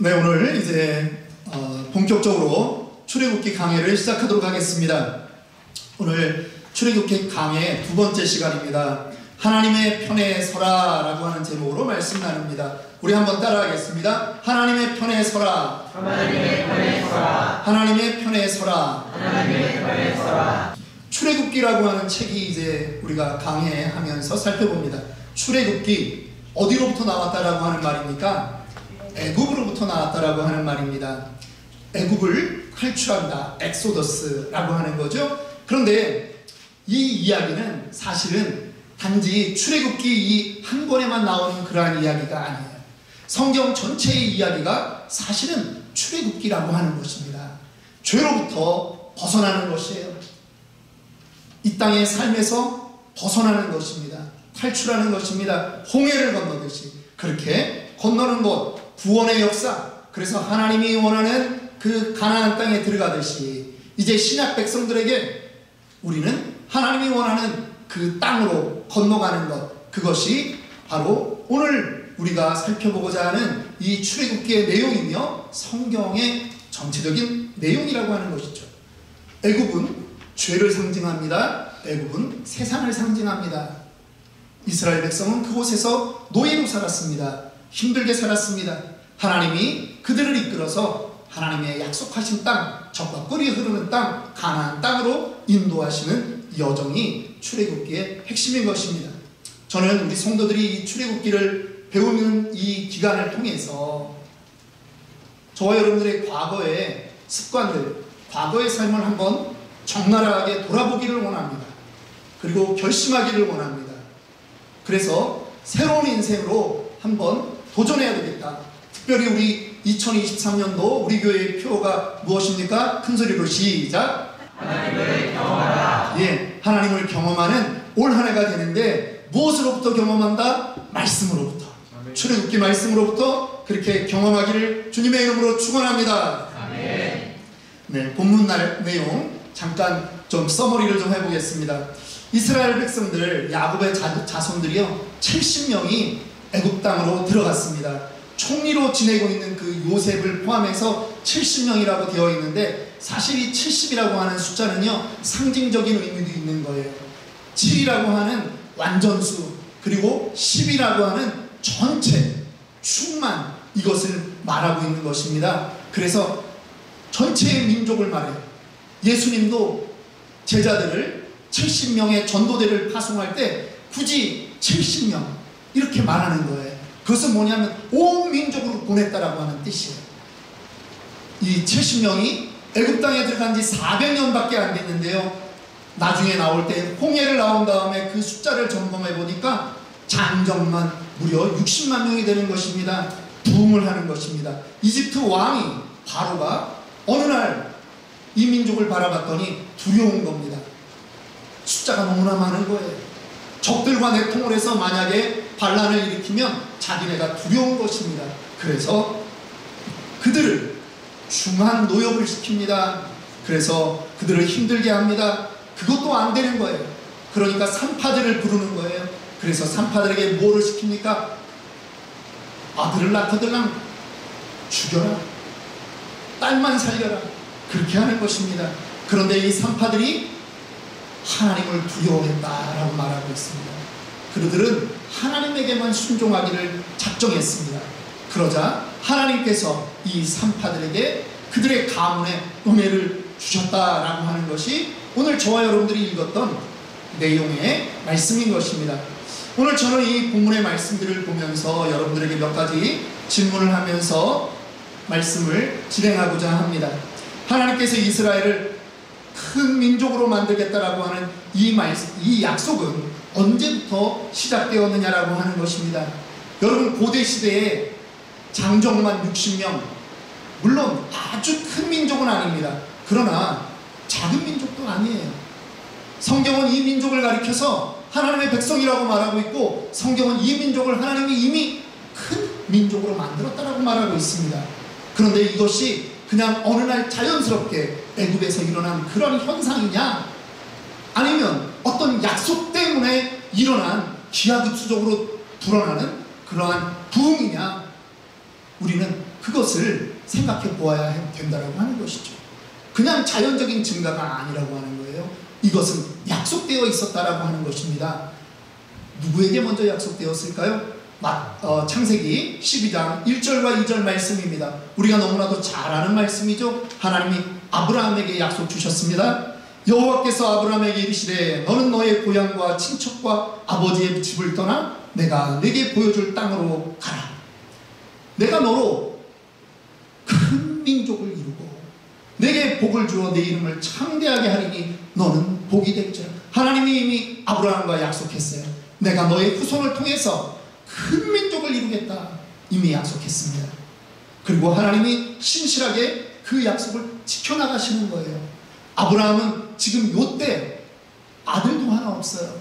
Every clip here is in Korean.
네, 오늘 이제 본격적으로 출애굽기 강해를 시작하도록 하겠습니다. 오늘 출애굽기 강해 두 번째 시간입니다. 하나님의 편에 서라 라고 하는 제목으로 말씀 나눕니다. 우리 한번 따라하겠습니다. 하나님의 편에 서라. 하나님의 편에 서라. 하나님의 편에 서라. 하나님의 편에 서라. 출애굽기라고 하는 책이 이제 우리가 강해하면서 살펴봅니다. 출애굽기 어디로부터 나왔다라고 하는 말입니까? 애굽으로부터 나왔다라고 하는 말입니다. 애굽을 탈출한다, 엑소더스라고 하는 거죠. 그런데 이 이야기는 사실은 단지 출애굽기 이 한 권에만 나오는 그러한 이야기가 아니에요. 성경 전체의 이야기가 사실은 출애굽기라고 하는 것입니다. 죄로부터 벗어나는 것이에요. 이 땅의 삶에서 벗어나는 것입니다. 탈출하는 것입니다. 홍해를 건너듯이 그렇게 건너는 것, 구원의 역사. 그래서 하나님이 원하는 그 가나안 땅에 들어가듯이 이제 신약 백성들에게 우리는 하나님이 원하는 그 땅으로 건너가는 것, 그것이 바로 오늘 우리가 살펴보고자 하는 이 출애굽기의 내용이며 성경의 전체적인 내용이라고 하는 것이죠. 애굽은 죄를 상징합니다. 애굽은 세상을 상징합니다. 이스라엘 백성은 그곳에서 노예로 살았습니다. 힘들게 살았습니다. 하나님이 그들을 이끌어서 하나님의 약속하신 땅, 젖과 꿀이 흐르는 땅, 가나안 땅으로 인도하시는 여정이 출애굽기의 핵심인 것입니다. 저는 우리 성도들이 이 출애굽기를 배우는 이 기간을 통해서 저와 여러분들의 과거의 습관들, 과거의 삶을 한번 적나라하게 돌아보기를 원합니다. 그리고 결심하기를 원합니다. 그래서 새로운 인생으로 한번 도전해야 되겠다. 특별히 우리 2023년도 우리 교회의 표어가 무엇입니까? 큰 소리로 시작! 하나님을 경험하라. 예, 하나님을 경험하는 올 한 해가 되는데 무엇으로부터 경험한다? 말씀으로부터. 출애굽기 말씀으로부터 그렇게 경험하기를 주님의 이름으로 축원합니다. 아멘. 네, 본문 내용 잠깐 좀 서머리를 좀 해보겠습니다. 이스라엘 백성들, 야곱의 자손들이요 70명이 애굽 땅으로 들어갔습니다. 총리로 지내고 있는 그 요셉을 포함해서 70명이라고 되어 있는데 사실 이 70이라고 하는 숫자는요 상징적인 의미도 있는 거예요. 7이라고 하는 완전수, 그리고 10이라고 하는 전체, 충만, 이것을 말하고 있는 것입니다. 그래서 전체의 민족을 말해요. 예수님도 제자들을 70명의 전도대를 파송할 때 굳이 70명 이렇게 말하는 거예요. 그것은 뭐냐면 온 민족으로 보냈다라고 하는 뜻이에요. 이 70명이 애굽 땅에 들어간 지 400년밖에 안 됐는데요. 나중에 나올 때 홍해를 나온 다음에 그 숫자를 점검해 보니까 장정만 무려 60만 명이 되는 것입니다. 부흥을 하는 것입니다. 이집트 왕이 바로가 어느 날 이 민족을 바라봤더니 두려운 겁니다. 숫자가 너무나 많은 거예요. 적들과 내통을 해서 만약에 반란을 일으키면 자기네가 두려운 것입니다. 그래서 그들을 중한 노역을 시킵니다. 그래서 그들을 힘들게 합니다. 그것도 안 되는 거예요. 그러니까 산파들을 부르는 거예요. 그래서 산파들에게 뭐를 시킵니까? 아들을 낳거들랑 죽여라. 딸만 살려라. 그렇게 하는 것입니다. 그런데 이 산파들이 하나님을 두려워했다라고 말하고 있습니다. 그들은 하나님에게만 순종하기를 작정했습니다. 그러자 하나님께서 이 산파들에게 그들의 가문에 은혜를 주셨다라고 하는 것이 오늘 저와 여러분들이 읽었던 내용의 말씀인 것입니다. 오늘 저는 이 본문의 말씀들을 보면서 여러분들에게 몇 가지 질문을 하면서 말씀을 진행하고자 합니다. 하나님께서 이스라엘을 큰 민족으로 만들겠다라고 하는 이 약속은 언제부터 시작되었느냐라고 하는 것입니다. 여러분, 고대 시대에 장정만 60명, 물론 아주 큰 민족은 아닙니다. 그러나 작은 민족도 아니에요. 성경은 이 민족을 가리켜서 하나님의 백성이라고 말하고 있고, 성경은 이 민족을 하나님이 이미 큰 민족으로 만들었다라고 말하고 있습니다. 그런데 이것이 그냥 어느 날 자연스럽게 애굽에서 일어난 그런 현상이냐, 아니면 어떤 약속 때문에 일어난 기하급수적으로 불어나는 그러한 부흥이냐, 우리는 그것을 생각해 보아야 된다라고 하는 것이죠. 그냥 자연적인 증가가 아니라고 하는 거예요. 이것은 약속되어 있었다라고 하는 것입니다. 누구에게 먼저 약속되었을까요? 창세기 12장 1절과 2절 말씀입니다. 우리가 너무나도 잘 아는 말씀이죠. 하나님이 아브라함에게 약속 주셨습니다. 여호와께서 아브라함에게 이르시되 너는 너의 고향과 친척과 아버지의 집을 떠나 내가 네게 보여줄 땅으로 가라. 내가 너로 큰 민족을 이루고 내게 복을 주어 내 이름을 창대하게 하리니 너는 복이 될지라. 하나님이 이미 아브라함과 약속했어요. 내가 너의 후손을 통해서 큰 민족을 이루겠다. 이미 약속했습니다. 그리고 하나님이 신실하게 그 약속을 지켜나가시는 거예요. 아브라함은 지금 요때 아들도 하나 없어요.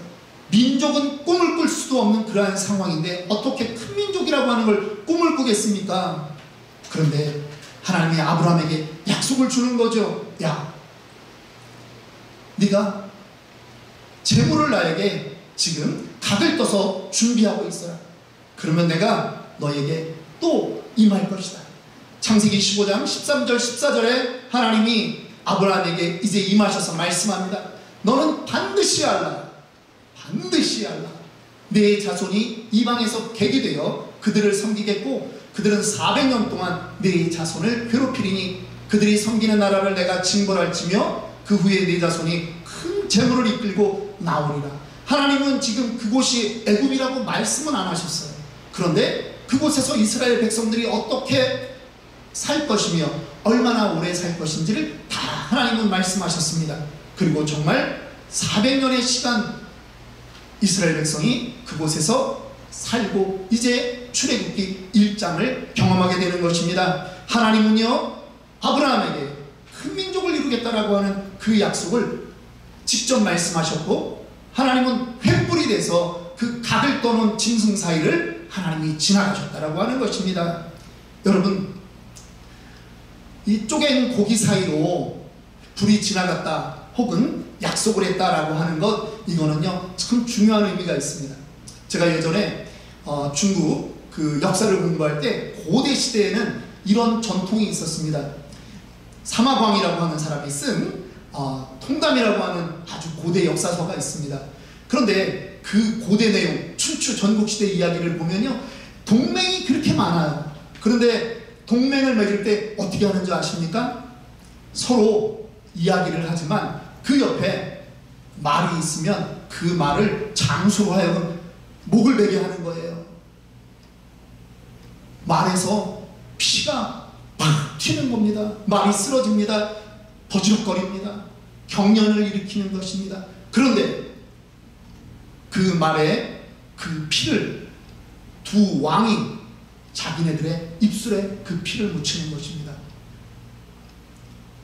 민족은 꿈을 꿀 수도 없는 그러한 상황인데 어떻게 큰 민족이라고 하는 걸 꿈을 꾸겠습니까? 그런데 하나님이 아브라함에게 약속을 주는 거죠. 야, 네가 재물을 나에게 지금 각을 떠서 준비하고 있어라. 그러면 내가 너에게 또 임할 것이다. 창세기 15장 13절 14절에 하나님이 아브라함에게 이제 임하셔서 말씀합니다. 너는 반드시 알라. 반드시 알라. 내 자손이 이방에서 객이 되어 그들을 섬기겠고 그들은 400년 동안 내 자손을 괴롭히리니 그들이 섬기는 나라를 내가 징벌할지며 그 후에 내 자손이 큰 재물을 이끌고 나오리라. 하나님은 지금 그곳이 애굽이라고 말씀은 안 하셨어요. 그런데 그곳에서 이스라엘 백성들이 어떻게 살 것이며 얼마나 오래 살 것인지를 다 하나님은 말씀하셨습니다. 그리고 정말 400년의 시간 이스라엘 백성이 그곳에서 살고 이제 출애굽기 1장을 경험하게 되는 것입니다. 하나님은요 아브라함에게 큰 민족을 이루겠다라고 하는 그 약속을 직접 말씀하셨고 하나님은 횃불이 돼서 그 각을 떠놓은 짐승 사이를 하나님이 지나가셨다라고 하는 것입니다. 여러분, 이 쪼갠 고기 사이로 불이 지나갔다 혹은 약속을 했다라고 하는 것, 이거는요 참 중요한 의미가 있습니다. 제가 예전에 중국 그 역사를 공부할 때 고대 시대에는 이런 전통이 있었습니다. 사마광이라고 하는 사람이 쓴 통담이라고 하는 아주 고대 역사서가 있습니다. 그런데 그 고대 내용, 춘추 전국시대 이야기를 보면요 동맹이 그렇게 많아요. 그런데 동맹을 맺을 때 어떻게 하는지 아십니까? 서로 이야기를 하지만 그 옆에 말이 있으면 그 말을 장수로 하여금 목을 베게 하는 거예요. 말에서 피가 팍 튀는 겁니다. 말이 쓰러집니다. 버지럭거립니다. 경련을 일으키는 것입니다. 그런데 그 말에 그 피를 두 왕이 자기네들의 입술에 그 피를 묻히는 것입니다.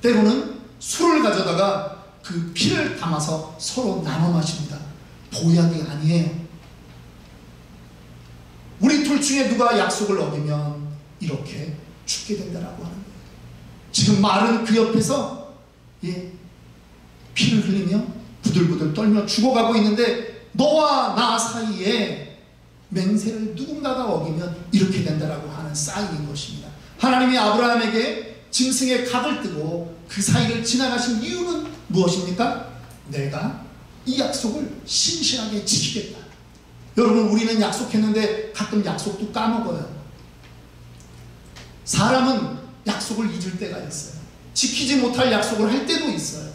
때로는 술을 가져다가 그 피를 담아서 서로 나눠 마십니다. 보약이 아니에요. 우리 둘 중에 누가 약속을 어기면 이렇게 죽게 된다라고 하는 거예요. 지금 말은 그 옆에서 피를 흘리며 부들부들 떨며 죽어가고 있는데 너와 나 사이에 맹세를 누군가가 어기면 이렇게 된다라고 하는 사인인 것입니다. 하나님이 아브라함에게 짐승의 각을 뜨고 그 사이를 지나가신 이유는 무엇입니까? 내가 이 약속을 신실하게 지키겠다. 여러분, 우리는 약속했는데 가끔 약속도 까먹어요. 사람은 약속을 잊을 때가 있어요. 지키지 못할 약속을 할 때도 있어요.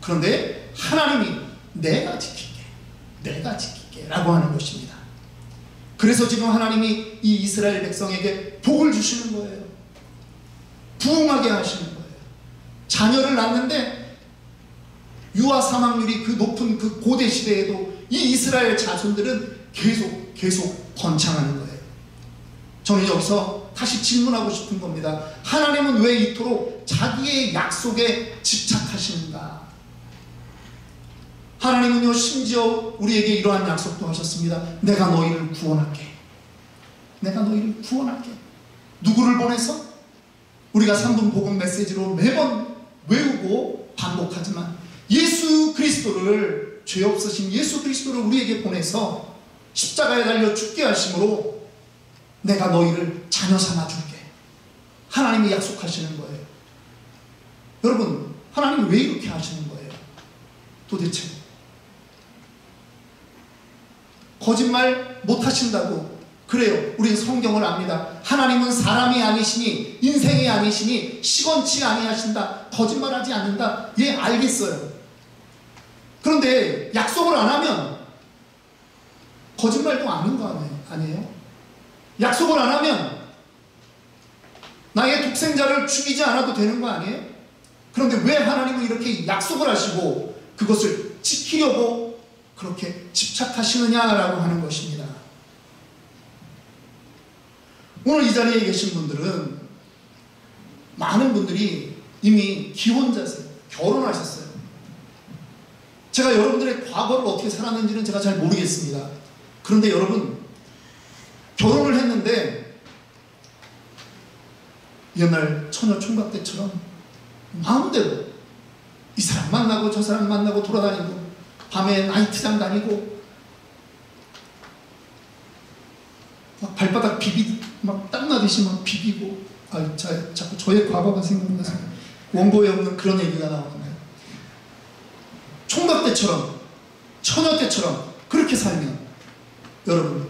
그런데 하나님이 내가 지킬게 라고 하는 것입니다. 그래서 지금 하나님이 이 이스라엘 백성에게 복을 주시는 거예요. 부흥하게 하시는 거예요. 자녀를 낳는데 유아 사망률이 그 높은 그 고대 시대에도 이 이스라엘 자손들은 계속 번창하는 거예요. 저는 여기서 다시 질문하고 싶은 겁니다. 하나님은 왜 이토록 자기의 약속에 집착하시는가? 하나님은요 심지어 우리에게 이러한 약속도 하셨습니다. 내가 너희를 구원할게. 내가 너희를 구원할게. 누구를 보내서? 우리가 3분 복음 메시지로 매번 외우고 반복하지만 예수 그리스도를, 죄 없으신 예수 그리스도를 우리에게 보내서 십자가에 달려 죽게 하심으로 내가 너희를 자녀 삼아 줄게. 하나님이 약속하시는 거예요. 여러분, 하나님이 왜 이렇게 하시는 거예요? 도대체 거짓말 못 하신다고. 그래요. 우리는 성경을 압니다. 하나님은 사람이 아니시니 인생이 아니시니 시건치 아니하신다. 거짓말하지 않는다. 예, 알겠어요. 그런데 약속을 안 하면 거짓말도 아닌 거 아니에요? 약속을 안 하면 나의 독생자를 죽이지 않아도 되는 거 아니에요? 그런데 왜 하나님은 이렇게 약속을 하시고 그것을 지키려고 그렇게 집착하시느냐라고 하는 것입니다. 오늘 이 자리에 계신 분들은 많은 분들이 이미 기혼자세요. 결혼하셨어요. 제가 여러분들의 과거를 어떻게 살았는지는 제가 잘 모르겠습니다. 그런데 여러분, 결혼을 했는데 옛날 처녀 총각 때처럼 마음대로 이 사람 만나고 저 사람 만나고 돌아다니고 밤에 나이트장 다니고 막 발바닥 막 땀나듯이 막 비비고, 자꾸 저의 과거가 생각나서 원고에 없는 그런 얘기가 나오는데, 총각 때처럼 처녀 때처럼 그렇게 살면 여러분,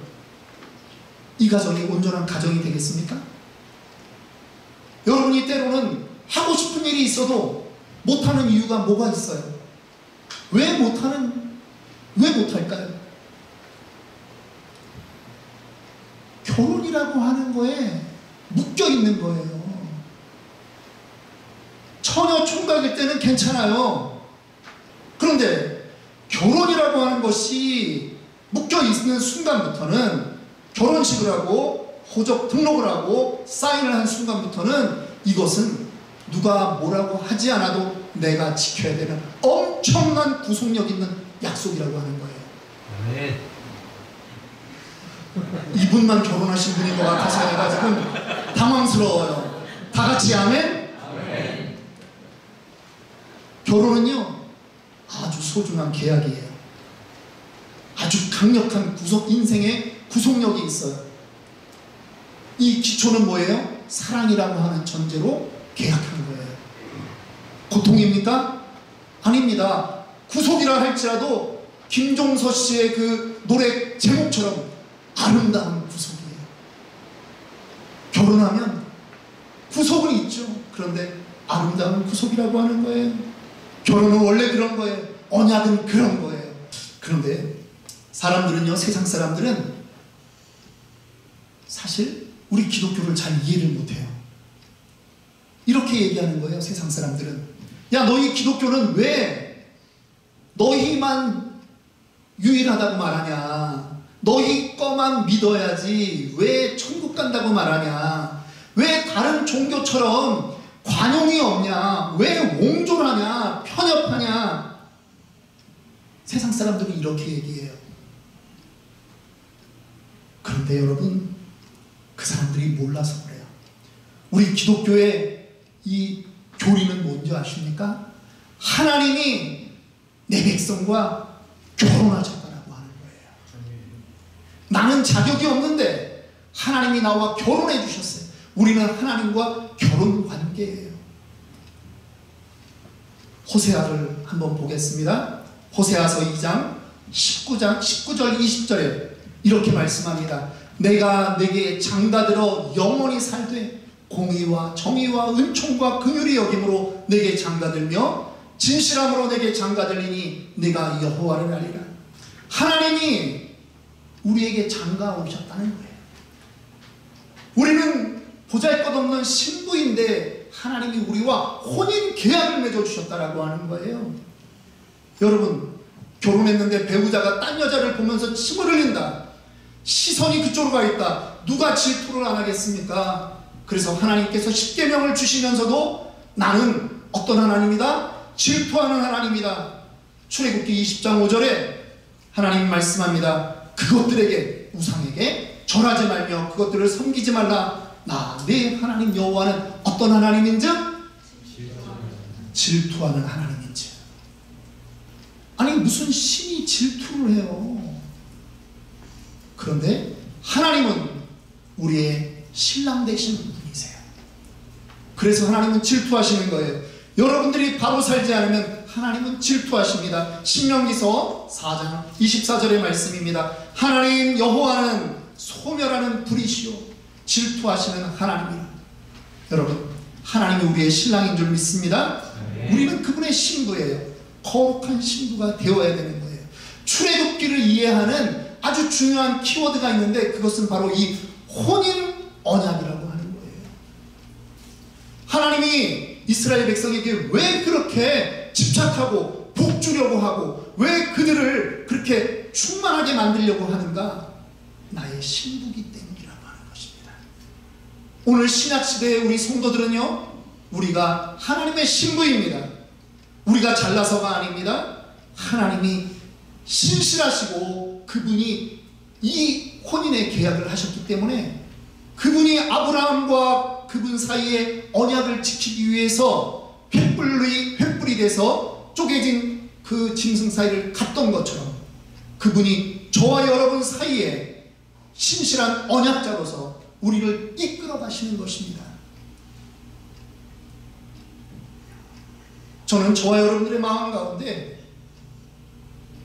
이 가정이 온전한 가정이 되겠습니까? 여러분이 때로는 하고 싶은 일이 있어도 못하는 이유가 뭐가 있어요? 왜 못할까요? 결혼이라고 하는 거에 묶여 있는 거예요. 처녀 총각일 때는 괜찮아요. 그런데 결혼이라고 하는 것이 묶여 있는 순간부터는, 결혼식을 하고 호적 등록을 하고 사인을 한 순간부터는 이것은 누가 뭐라고 하지 않아도 내가 지켜야 되는 엄청난 구속력 있는 약속이라고 하는 거예요. 네. 이분만 결혼하신 분인 것 같아서 내가 지금 당황스러워요. 다 같이 아멘? 아멘. 결혼은요, 아주 소중한 계약이에요. 아주 강력한 인생의 구속력이 있어요. 이 기초는 뭐예요? 사랑이라고 하는 전제로 계약한 거예요. 고통입니까? 아닙니다. 구속이라 할지라도 김종서 씨의 그 노래 제목처럼 아름다운 구속이에요. 결혼하면 구속은 있죠. 그런데 아름다운 구속이라고 하는 거예요. 결혼은 원래 그런 거예요. 언약은 그런 거예요. 그런데 사람들은요, 세상 사람들은 사실 우리 기독교를 잘 이해를 못해요. 이렇게 얘기하는 거예요. 세상 사람들은, 야, 너희 기독교는 왜 너희만 유일하다고 말하냐? 너희 거만 믿어야지 왜 천국 간다고 말하냐? 왜 다른 종교처럼 관용이 없냐? 왜 옹졸하냐? 편협하냐? 세상 사람들은 이렇게 얘기해요. 그런데 여러분, 그 사람들이 몰라서 그래요. 우리 기독교의 이 교리는 뭔지 아십니까? 하나님이 내 백성과 결혼하셨다라고 하는 거예요. 나는 자격이 없는데 하나님이 나와 결혼해 주셨어요. 우리는 하나님과 결혼 관계예요. 호세아를 한번 보겠습니다. 호세아서 2장 19절 20절에 이렇게 말씀합니다. 내가 내게 장가들어 영원히 살되 공의와 정의와 은총과 긍휼이 여김으로 내게 장가들며 진실함으로 내게 장가들리니 내가 여호와를 알리라. 하나님이 우리에게 장가 오셨다는 거예요. 우리는 보잘것없는 신부인데 하나님이 우리와 혼인 계약을 맺어주셨다라고 하는 거예요. 여러분, 결혼했는데 배우자가 딴 여자를 보면서 침을 흘린다. 시선이 그쪽으로 가 있다. 누가 질투를 안 하겠습니까? 그래서 하나님께서 십계명을 주시면서도 나는 어떤 하나님이다? 질투하는 하나님이다. 출애굽기 20장 5절에 하나님 말씀합니다. 그것들에게, 우상에게 절하지 말며 그것들을 섬기지 말라. 나 내 하나님 여호와는 어떤 하나님인즉? 질투하는 하나님인즉. 아니, 무슨 신이 질투를 해요? 그런데 하나님은 우리의 신랑 되신 분이세요. 그래서 하나님은 질투하시는 거예요. 여러분들이 바로 살지 않으면 하나님은 질투하십니다. 신명기서 4장 24절의 말씀입니다. 하나님 여호와는 소멸하는 불이시오 질투하시는 하나님이라. 여러분, 하나님이 우리의 신랑인 줄 믿습니다. 우리는 그분의 신부예요. 거룩한 신부가 되어야 되는 거예요. 출애굽기를 이해하는 아주 중요한 키워드가 있는데 그것은 바로 이 혼인 언약이라고 하는 거예요. 하나님이 이스라엘 백성에게 왜 그렇게 집착하고 복주려고 하고 왜 그들을 그렇게 충만하게 만들려고 하는가? 나의 신부기 때문이라고 하는 것입니다. 오늘 신약시대의 우리 성도들은요, 우리가 하나님의 신부입니다. 우리가 잘나서가 아닙니다. 하나님이 신실하시고 그분이 이 혼인의 계약을 하셨기 때문에 그분이 아브라함과 그분 사이의 언약을 지키기 위해서 횃불이 돼서 쪼개진 그 짐승 사이를 갔던 것처럼 그분이 저와 여러분 사이에 신실한 언약자로서 우리를 이끌어 가시는 것입니다. 저는 저와 여러분들의 마음 가운데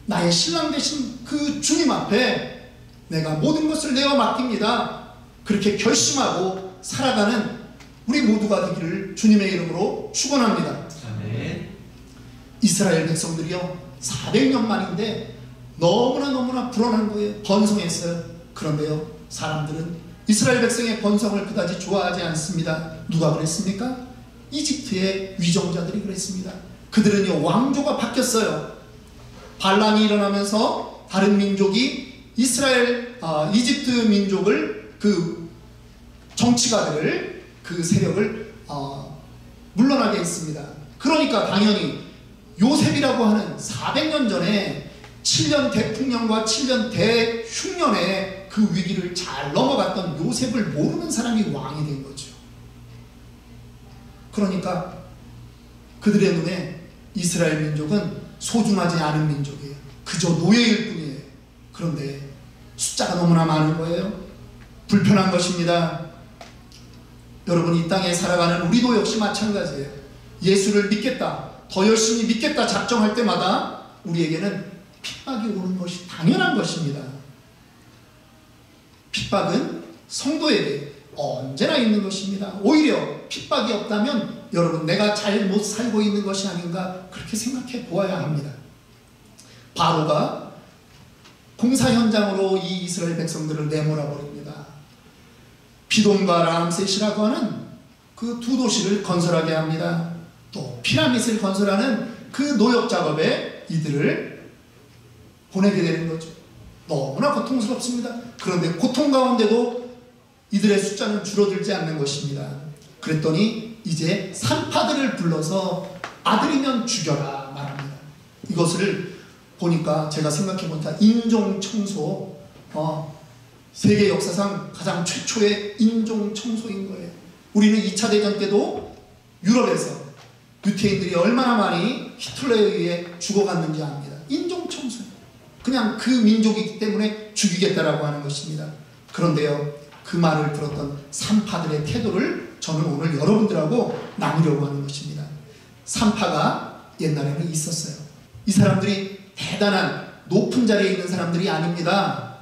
나의 신랑 되신 그 주님 앞에 내가 모든 것을 내어 맡깁니다. 그렇게 결심하고 살아가는 우리 모두가 되기를 주님의 이름으로 축원합니다. 아멘. 이스라엘 백성들이요 400년 만인데 너무나 불안한 거예요. 번성했어요. 그런데요 사람들은 이스라엘 백성의 번성을 그다지 좋아하지 않습니다. 누가 그랬습니까? 이집트의 위정자들이 그랬습니다. 그들은요 왕조가 바뀌었어요. 반란이 일어나면서 다른 민족이 이집트 민족을 그 정치가들을 그 세력을 물러나게 했습니다. 그러니까 당연히 요셉이라고 하는 400년 전에 7년 대풍년과 7년 대흉년의 그 위기를 잘 넘어갔던 요셉을 모르는 사람이 왕이 된 거죠. 그러니까 그들의 눈에 이스라엘 민족은 소중하지 않은 민족이에요. 그저 노예일 뿐이에요. 그런데 숫자가 너무나 많은 거예요. 불편한 것입니다. 여러분, 이 땅에 살아가는 우리도 역시 마찬가지예요. 예수를 믿겠다, 더 열심히 믿겠다 작정할 때마다 우리에게는 핍박이 오는 것이 당연한 것입니다. 핍박은 성도에게 언제나 있는 것입니다. 오히려 핍박이 없다면 여러분 내가 잘못 살고 있는 것이 아닌가 그렇게 생각해 보아야 합니다. 바로가 공사 현장으로 이 이스라엘 백성들을 내몰아 버립니다. 비돔과 라암셋이라고 하는 그 두 도시를 건설하게 합니다. 또 피라밋을 건설하는 그 노역 작업에 이들을 보내게 되는 거죠. 너무나 고통스럽습니다. 그런데 고통 가운데도 이들의 숫자는 줄어들지 않는 것입니다. 그랬더니 이제 산파들을 불러서 아들이면 죽여라 말합니다. 이것을 보니까 제가 생각해보니까 인종청소, 세계 역사상 가장 최초의 인종청소인 거예요. 우리는 2차 대전 때도 유럽에서 유태인들이 얼마나 많이 히틀러에 의해 죽어갔는지 압니다. 인종청소. 그냥 그 민족이기 때문에 죽이겠다라고 하는 것입니다. 그런데요, 그 말을 들었던 산파들의 태도를 저는 오늘 여러분들하고 나누려고 하는 것입니다. 산파가 옛날에는 있었어요. 이 사람들이 대단한 높은 자리에 있는 사람들이 아닙니다.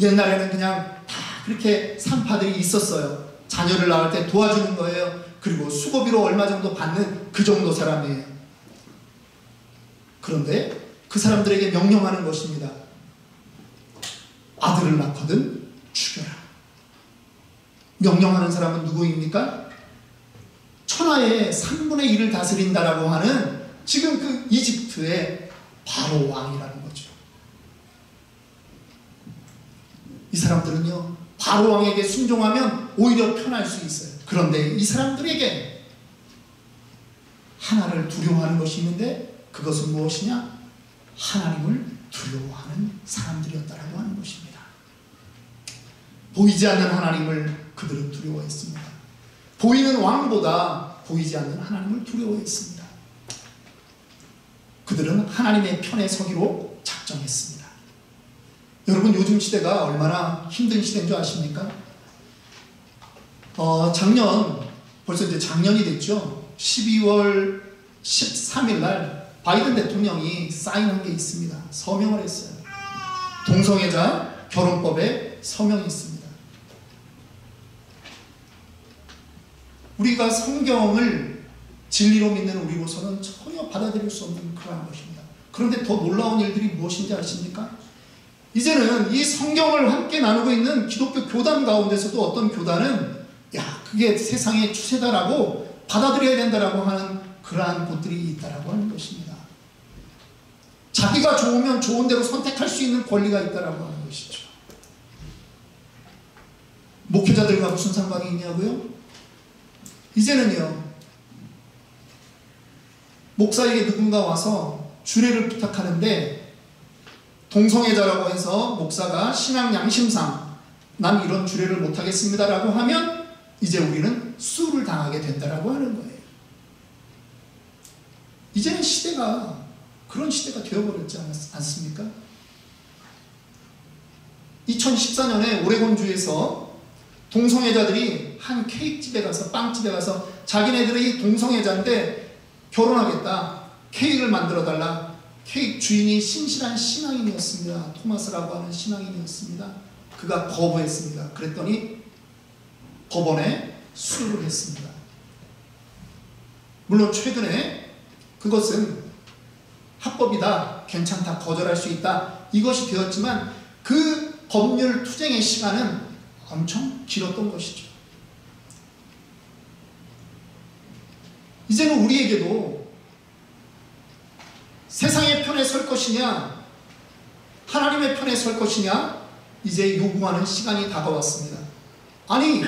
옛날에는 그냥 다 그렇게 산파들이 있었어요. 자녀를 낳을 때 도와주는 거예요. 그리고 수고비로 얼마 정도 받는 그 정도 사람이에요. 그런데 그 사람들에게 명령하는 것입니다. 아들을 낳거든 죽여라. 명령하는 사람은 누구입니까? 천하의 3분의 1을 다스린다라고 하는 지금 그 이집트의 바로 왕이라는 거죠. 이 사람들은요, 바로 왕에게 순종하면 오히려 편할 수 있어요. 그런데 이 사람들에게 하나를 두려워하는 것이 있는데 그것은 무엇이냐? 하나님을 두려워하는 사람들이었다라고 하는 것입니다. 보이지 않는 하나님을 그들은 두려워했습니다. 보이는 왕보다 보이지 않는 하나님을 두려워했습니다. 그들은 하나님의 편에 서기로 작정했습니다. 여러분, 요즘 시대가 얼마나 힘든 시대인 줄 아십니까? 작년 벌써 이제 작년이 됐죠. 12월 13일 날 바이든 대통령이 사인한 게 있습니다. 서명을 했어요. 동성애자 결혼법에 서명이 있습니다. 우리가 성경을 진리로 믿는 우리로서는 전혀 받아들일 수 없는 그러한 것입니다. 그런데 더 놀라운 일들이 무엇인지 아십니까? 이제는 이 성경을 함께 나누고 있는 기독교 교단 가운데서도 어떤 교단은 그게 세상의 추세다라고 받아들여야 된다라고 하는 그러한 곳들이 있다라고 하는 것입니다. 자기가 좋으면 좋은 대로 선택할 수 있는 권리가 있다라고 하는 것이죠. 목회자들과 무슨 상관이 있냐고요? 이제는요, 목사에게 누군가 와서 주례를 부탁하는데 동성애자라고 해서 목사가 신앙 양심상 난 이런 주례를 못하겠습니다라고 하면 이제 우리는 수를 당하게 된다라고 하는 거예요. 이제는 시대가 그런 시대가 되어버렸지 않습니까? 2014년에 오레곤주에서 동성애자들이 한 케이크집에 가서 빵집에 가서 자기네들이 동성애자인데 결혼하겠다, 케이크를 만들어달라. 케이크 주인이 신실한 신앙인이었습니다. 토마스라고 하는 신앙인이었습니다. 그가 거부했습니다. 그랬더니 법원에 수를 했습니다. 물론 최근에 그것은 합법이다, 괜찮다, 거절할 수 있다, 이것이 되었지만 그 법률 투쟁의 시간은 엄청 길었던 것이죠. 이제는 우리에게도 세상의 편에 설 것이냐 하나님의 편에 설 것이냐 이제 요구하는 시간이 다가왔습니다. 아니,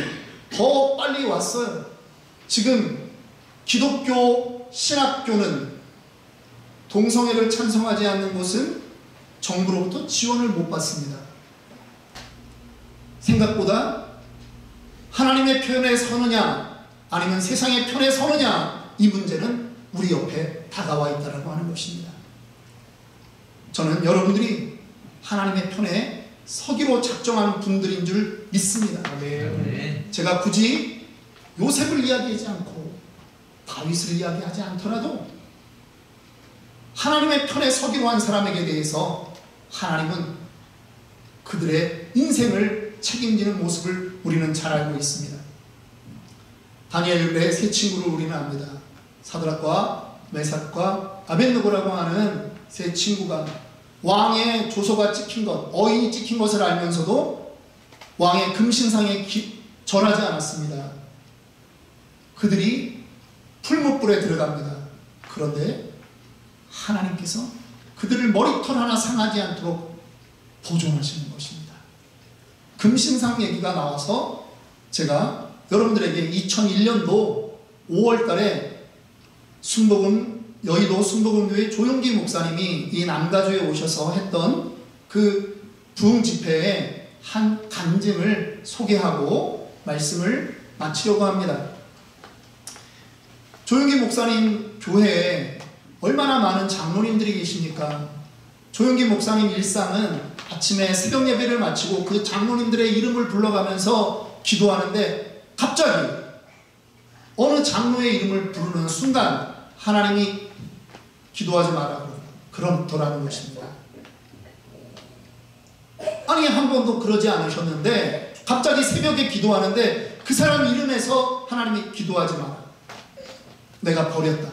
더 빨리 왔어요. 지금 기독교 신학교는 동성애를 찬성하지 않는 곳은 정부로부터 지원을 못 받습니다. 생각보다 하나님의 편에 서느냐 아니면 세상의 편에 서느냐, 이 문제는 우리 옆에 다가와 있다고 하는 것입니다. 저는 여러분들이 하나님의 편에 서기로 작정하는 분들인 줄 믿습니다. 아멘. 제가 굳이 요셉을 이야기하지 않고 다윗을 이야기하지 않더라도 하나님의 편에 서기로 한 사람에게 대해서 하나님은 그들의 인생을 책임지는 모습을 우리는 잘 알고 있습니다. 다니엘의 세 친구를 우리는 압니다. 사드락과 메삭과 아벳느고라고 하는 세 친구가 왕의 조서가 찍힌 것, 어인이 찍힌 것을 알면서도 왕의 금신상에 절하지 않았습니다. 그들이 풀무불에 들어갑니다. 그런데 하나님께서 그들을 머리털 하나 상하지 않도록 보존하시는 것입니다. 금신상 얘기가 나와서 제가 여러분들에게 2001년도 5월달에 여의도 순복음교회 조용기 목사님이 이 남가주에 오셔서 했던 그 부흥 집회의 한 간증을 소개하고 말씀을 마치려고 합니다. 조용기 목사님 교회에 얼마나 많은 장로님들이 계십니까? 조용기 목사님 일상은 아침에 새벽 예배를 마치고 그 장로님들의 이름을 불러가면서 기도하는데 갑자기 어느 장로의 이름을 부르는 순간 하나님이 기도하지 말라고 그렇더라는 것입니다. 아니, 한 번도 그러지 않으셨는데 갑자기 새벽에 기도하는데 그 사람 이름에서 하나님이 기도하지 마라, 내가 버렸다.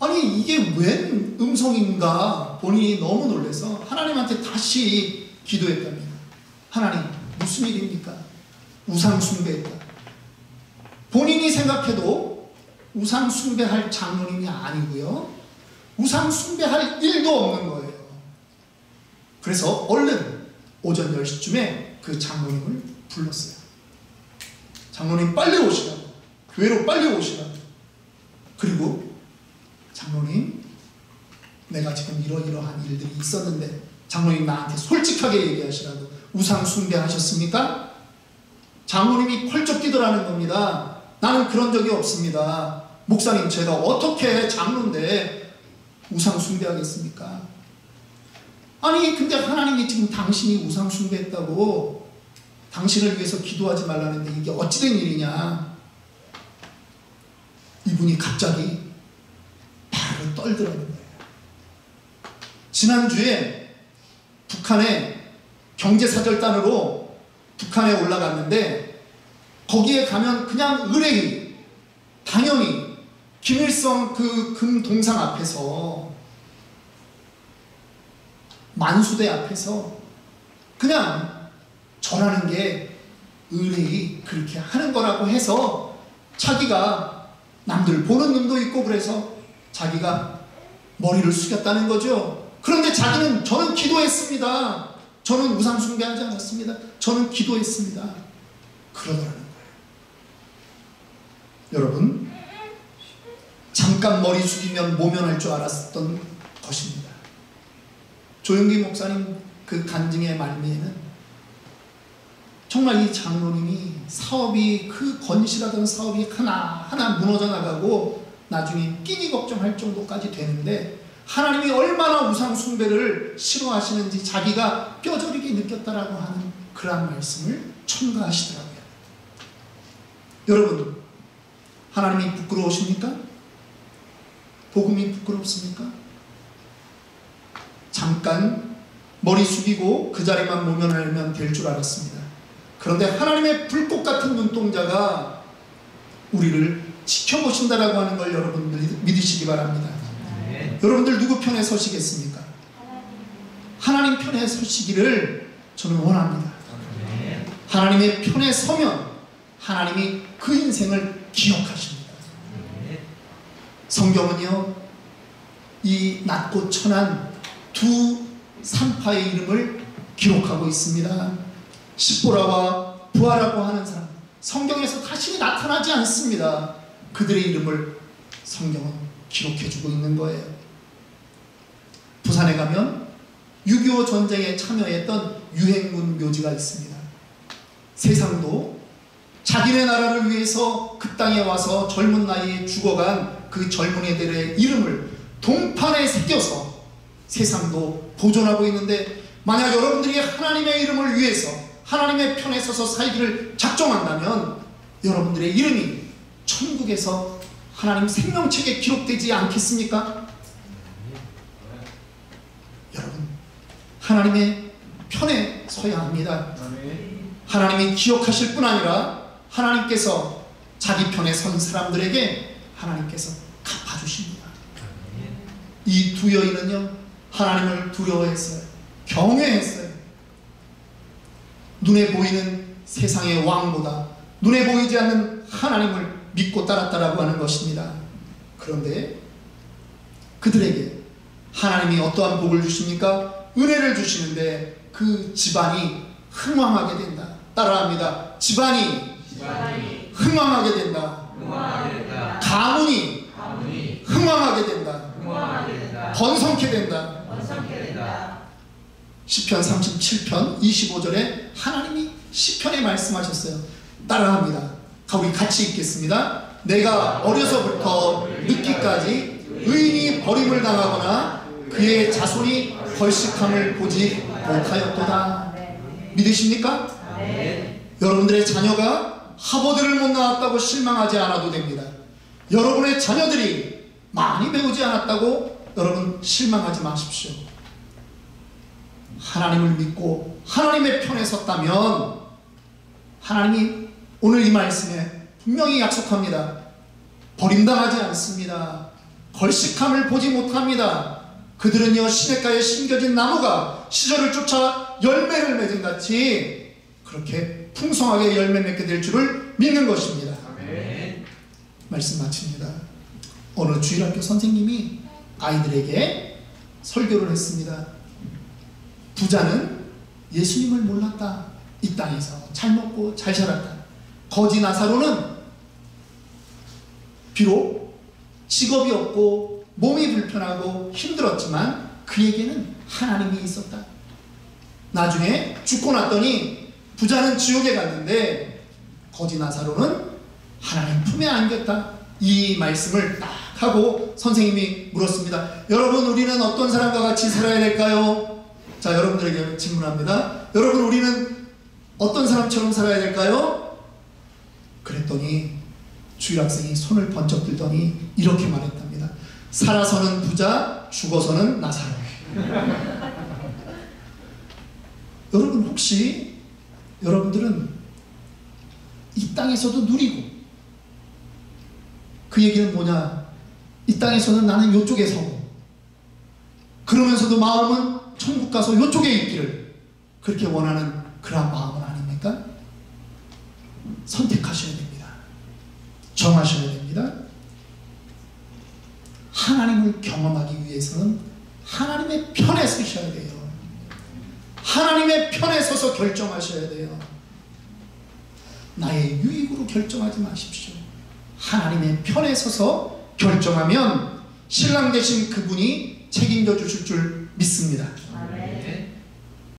아니, 이게 웬 음성인가 본인이 너무 놀라서 하나님한테 다시 기도했답니다. 하나님, 무슨 일입니까? 우상 숭배했다. 본인이 생각해도 우상 숭배할 장로님이 아니고요, 우상 숭배할 일도 없는 거예요. 그래서 얼른 오전 10시쯤에 그 장로님을 불렀어요. 장로님 빨리 오시라고, 교회로 빨리 오시라고. 그리고 장로님, 내가 지금 이러이러한 일들이 있었는데 장로님 나한테 솔직하게 얘기하시라고. 우상 숭배하셨습니까? 장로님이 펄쩍 뛰더라는 겁니다. 나는 그런 적이 없습니다. 목사님, 제가 어떻게 장로인데 우상 숭배하겠습니까? 아니, 근데 하나님이 지금 당신이 우상 숭배했다고 당신을 위해서 기도하지 말라는데 이게 어찌된 일이냐. 이분이 갑자기 발을 떨더라는 거예요. 지난주에 북한의 경제사절단으로 북한에 올라갔는데 거기에 가면 그냥 의뢰인 당연히 김일성 그 금동상 앞에서 만수대 앞에서 그냥 절하는 게 의뢰이 그렇게 하는 거라고 해서 자기가 남들 보는 눈도 있고 그래서 자기가 머리를 숙였다는 거죠. 그런데 자기는 저는 기도했습니다. 저는 우상 숭배하지 않았습니다. 저는 기도했습니다. 그러더라는 거예요. 여러분, 잠깐 머리 숙이면 모면할 줄 알았던 것입니다. 조용기 목사님 그 간증의 말미에는 정말 이 장로님이 사업이 그 건실하던 사업이 하나하나 무너져 나가고 나중에 끼니 걱정할 정도까지 되는데 하나님이 얼마나 우상 숭배를 싫어하시는지 자기가 뼈저리게 느꼈다라고 하는 그러한 말씀을 첨가하시더라고요. 여러분, 하나님이 부끄러우십니까? 복음이 부끄럽습니까? 잠깐 머리 숙이고 그 자리만 모면하면 될 줄 알았습니다. 그런데 하나님의 불꽃 같은 눈동자가 우리를 지켜보신다라고 하는 걸 여러분들 믿으시기 바랍니다. 네. 여러분들 누구 편에 서시겠습니까? 하나님 편에 서시기를 저는 원합니다. 네. 하나님의 편에 서면 하나님이 그 인생을 기억하십니다. 네. 성경은요, 이 낮고 천한 두 산파의 이름을 기록하고 있습니다. 십보라와 부하라고 하는 사람, 성경에서 다시 나타나지 않습니다. 그들의 이름을 성경은 기록해주고 있는 거예요. 부산에 가면 6.25 전쟁에 참여했던 유행문 묘지가 있습니다. 세상도 자기네 나라를 위해서 그 땅에 와서 젊은 나이에 죽어간 그 젊은이들의 이름을 동판에 새겨서 세상도 보존하고 있는데, 만약 여러분들이 하나님의 이름을 위해서 하나님의 편에 서서 살기를 작정한다면 여러분들의 이름이 천국에서 하나님 생명책에 기록되지 않겠습니까? 여러분, 하나님의 편에 서야 합니다. 하나님이 기억하실 뿐 아니라 하나님께서 자기 편에 선 사람들에게 하나님께서 갚아주십니다. 이 두 여인은요, 하나님을 두려워했어요. 경외했어요. 눈에 보이는 세상의 왕보다 눈에 보이지 않는 하나님을 믿고 따랐다라고 하는 것입니다. 그런데 그들에게 하나님이 어떠한 복을 주십니까? 은혜를 주시는데 그 집안이 흥왕하게 된다. 따라합니다. 집안이 흥왕하게 된다. 가문이 흥왕하게 된다. 번성케 된다. 시편 37편 25절에 하나님이 시편에 말씀하셨어요. 따라합니다. 우리 같이 읽겠습니다. 내가 어려서부터 늙기까지 의인이 버림을 당하거나 그의 자손이 벌식함을 보지 못하였도다. 믿으십니까? 여러분들의 자녀가 하버드를 못 나왔다고 실망하지 않아도 됩니다. 여러분의 자녀들이 많이 배우지 않았다고 여러분 실망하지 마십시오. 하나님을 믿고 하나님의 편에 섰다면 하나님이 오늘 이 말씀에 분명히 약속합니다. 버림당하지 않습니다. 걸식함을 보지 못합니다. 그들은요, 시냇가에 심겨진 나무가 시절을 쫓아 열매를 맺은 같이 그렇게 풍성하게 열매 맺게 될 줄을 믿는 것입니다. 아멘. 말씀 마칩니다. 어느 주일학교 선생님이 아이들에게 설교를 했습니다. 부자는 예수님을 몰랐다. 이 땅에서 잘 먹고 잘 살았다. 거지 나사로는 비록 직업이 없고 몸이 불편하고 힘들었지만 그에게는 하나님이 있었다. 나중에 죽고 났더니 부자는 지옥에 갔는데 거지 나사로는 하나님 품에 안겼다. 이 말씀을 딱 하고 선생님이 물었습니다. 여러분, 우리는 어떤 사람과 같이 살아야 될까요? 자, 여러분들에게 질문합니다. 여러분, 우리는 어떤 사람처럼 살아야 될까요? 그랬더니 주일학생이 손을 번쩍 들더니 이렇게 말했답니다. 살아서는 부자, 죽어서는 나사로. 여러분, 혹시 여러분들은 이 땅에서도 누리고, 그 얘기는 뭐냐? 이 땅에서는 나는 이쪽에 서고, 그러면서도 마음은 천국 가서 이쪽에 있기를 그렇게 원하는 그러한 마음은 아닙니까? 선택하셔야 됩니다. 정하셔야 됩니다. 하나님을 경험하기 위해서는 하나님의 편에 서셔야 돼요. 하나님의 편에 서서 결정하셔야 돼요. 나의 유익으로 결정하지 마십시오. 하나님의 편에 서서 결정하면 신랑 되신 그분이 책임져 주실 줄 믿습니다. 아멘.